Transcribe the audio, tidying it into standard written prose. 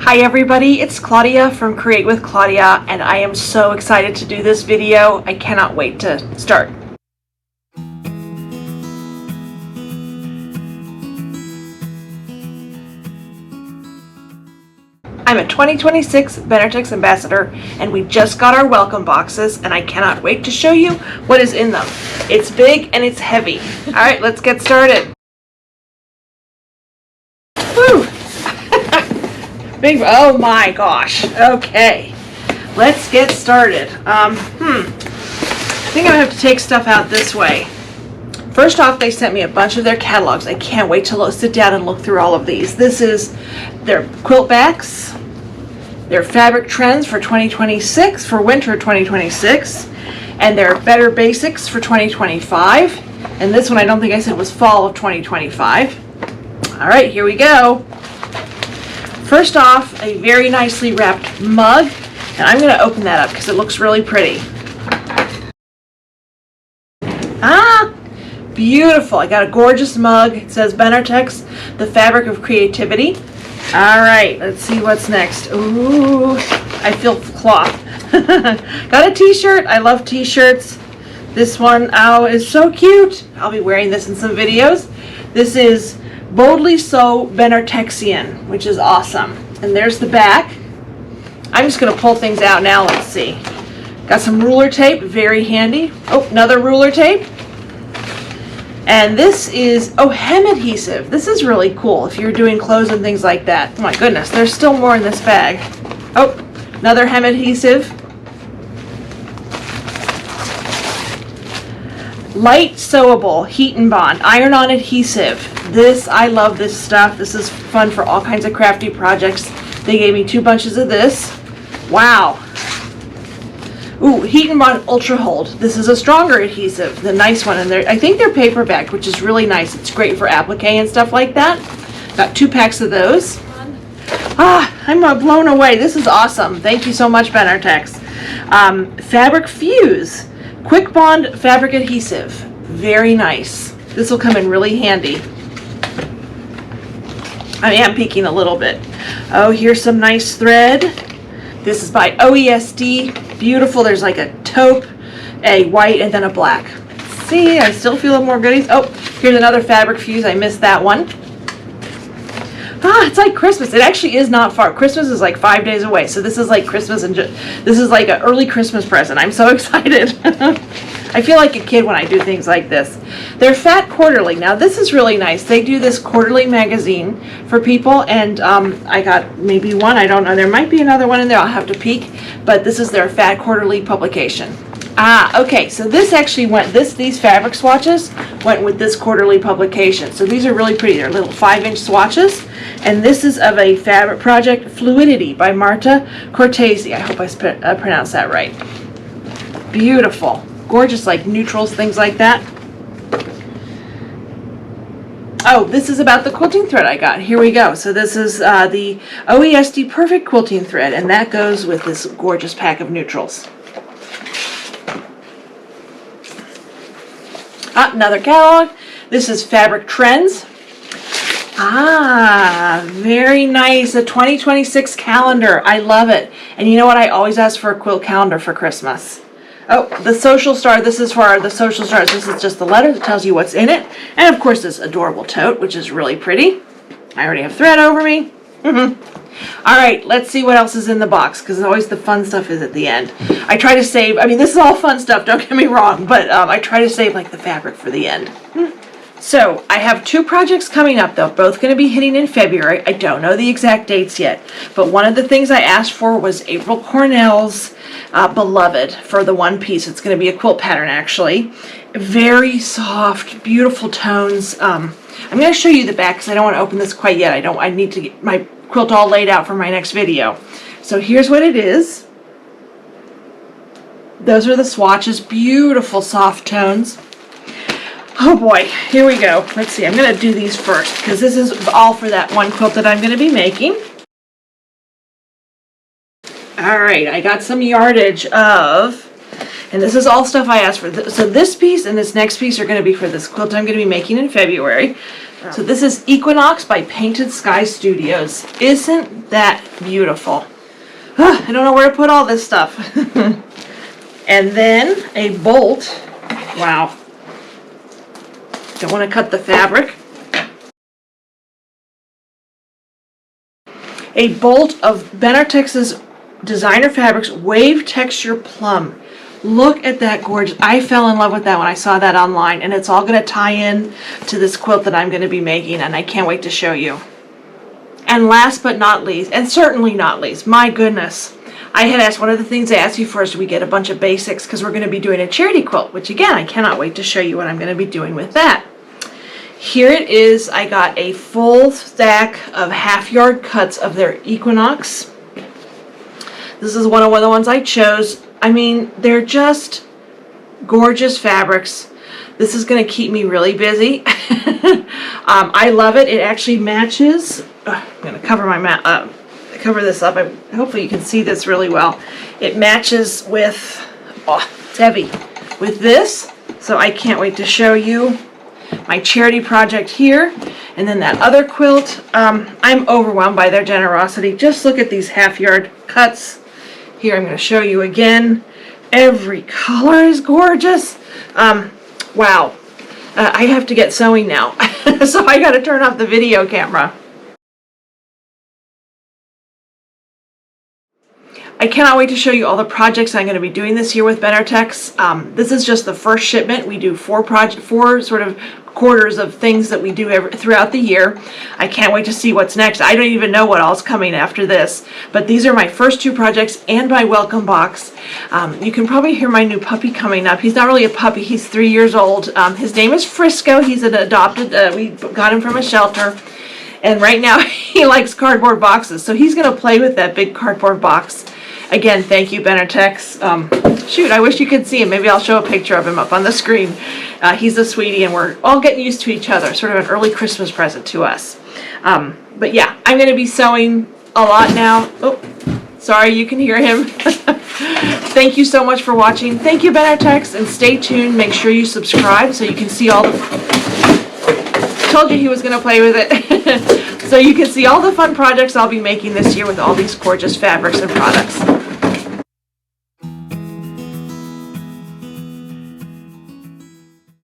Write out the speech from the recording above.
Hi everybody, it's Claudia from Create with Claudia, and I am so excited to do this video. I cannot wait to start. I'm a 2026 Benartex ambassador, and we just got our welcome boxes, and I cannot wait to show you what is in them. It's big and it's heavy. All right, let's get started. Woo! Big, oh my gosh. Okay, let's get started. I think I'm gonna have to take stuff out this way. First off, they sent me a bunch of their catalogs. I can't wait to sit down and look through all of these. This is their quilt backs, their fabric trends for 2026, for winter 2026, and their better basics for 2025. And this one I don't think I said was fall of 2025. All right, here we go. First off, a very nicely wrapped mug, and I'm going to open that up because it looks really pretty. Ah, beautiful. I got a gorgeous mug. It says Benartex, the fabric of creativity. All right, let's see what's next. Ooh, I feel cloth. Got a t-shirt. I love t-shirts. This one, oh, is so cute. I'll be wearing this in some videos. This is Boldly So Benartexian, which is awesome. And there's the back. I'm just going to pull things out now. Let's see. Got some ruler tape, very handy. Oh, another ruler tape. And this is, oh, hem adhesive. This is really cool if you're doing clothes and things like that. Oh my goodness, there's still more in this bag. Oh, another hem adhesive. Light sewable, heat and bond, iron-on adhesive. This, I love this stuff. This is fun for all kinds of crafty projects. They gave me 2 bunches of this. Wow. Ooh, heat and bond ultra hold. This is a stronger adhesive, the nice one. And I think they're paperback, which is really nice. It's great for applique and stuff like that. Got 2 packs of those. Ah, I'm blown away. This is awesome. Thank you so much, Benartex. Fabric Fuse. Quick Bond fabric adhesive. Very nice. This will come in really handy. I am peeking a little bit. Oh, here's some nice thread. This is by OESD. Beautiful. There's like a taupe, a white, and then a black. See, I still feel more goodies. Oh, here's another fabric fuse. I missed that one. Ah, it's like Christmas. It actually is not far. Christmas is like 5 days away. So this is like Christmas, and this is like an early Christmas present. I'm so excited. I feel like a kid when I do things like this. They're Fat Quarterly. Now this is really nice. They do this quarterly magazine for people, and I got maybe one. I don't know. There might be another one in there. I'll have to peek. But this is their Fat Quarterly publication. Ah, okay, so this actually went, these fabric swatches went with this quarterly publication. So these are really pretty. They're little 5-inch swatches. And this is of a fabric project, Fluidity by Marta Cortese. I hope I pronounced that right. Beautiful. Gorgeous, like neutrals, things like that. Oh, this is about the quilting thread I got. Here we go. So this is the OESD Perfect Quilting Thread, and that goes with this gorgeous pack of neutrals. Ah, another catalog. This is Fabric Trends. Ah, very nice. A 2026 calendar. I love it. And you know what? I always ask for a quilt calendar for Christmas. Oh, the Social Star. This is for the Social Stars. This is just the letter that tells you what's in it. And of course, this adorable tote, which is really pretty. I already have thread over me. All right, let's see what else is in the box, because always the fun stuff is at the end. I try to save, I mean, this is all fun stuff, don't get me wrong, but I try to save like the fabric for the end. So I have 2 projects coming up, though, both going to be hitting in February. I don't know the exact dates yet, but one of the things I asked for was April Cornell's Beloved for the one piece. It's going to be a quilt pattern, actually. Very soft, beautiful tones. I'm going to show you the back because I don't want to open this quite yet. I need to get my quilt all laid out for my next video. So here's what it is. Those are the swatches. Beautiful soft tones. Oh boy, here we go. Let's see, I'm going to do these first because this is all for that one quilt that I'm going to be making. All right, I got some yardage of, and this is all stuff I asked for. So this piece and this next piece are going to be for this quilt I'm going to be making in February. So this is Equinox by Painted Sky Studios. Isn't that beautiful? I don't know where to put all this stuff. And then a bolt. Wow. Don't want to cut the fabric. A bolt of Benartex's Designer Fabrics Wave Texture Plum. Look at that gorgeous. I fell in love with that when I saw that online, and it's all going to tie in to this quilt that I'm going to be making, and I can't wait to show you. And last but not least, and certainly not least, my goodness, I had asked, one of the things I asked you for is do we get a bunch of basics, because we're going to be doing a charity quilt, which again, I cannot wait to show you what I'm going to be doing with that. Here it is. I got a full stack of half-yard cuts of their Equinox. This is one of the ones I chose. I mean, they're just gorgeous fabrics. This is going to keep me really busy. I love it. It actually matches. I'm going to cover my cover this up. Hopefully you can see this really well. It matches with, oh, it's heavy, with this. So I can't wait to show you my charity project here. And then that other quilt. I'm overwhelmed by their generosity. Just look at these half-yard cuts. Here I'm going to show you again. Every color is gorgeous. Wow. I have to get sewing now. So I got to turn off the video camera. I cannot wait to show you all the projects I'm going to be doing this year with Benartex. This is just the first shipment. We do four sort of quarters of things that we do throughout the year. I can't wait to see what's next. I don't even know what all's coming after this, but these are my first two projects and my welcome box. You can probably hear my new puppy coming up. He's not really a puppy. He's 3 years old. His name is Frisco. He's an adopted, we got him from a shelter. And right now he likes cardboard boxes. So he's going to play with that big cardboard box. Again, thank you, Benartex. Shoot, I wish you could see him. Maybe I'll show a picture of him up on the screen. He's a sweetie, and we're all getting used to each other. Sort of an early Christmas present to us. But yeah, I'm going to be sewing a lot now. Oh, sorry, you can hear him. Thank you so much for watching. Thank you, Benartex, and stay tuned. Make sure you subscribe so you can see all the... Told you he was going to play with it. So you can see all the fun projects I'll be making this year with all these gorgeous fabrics and products.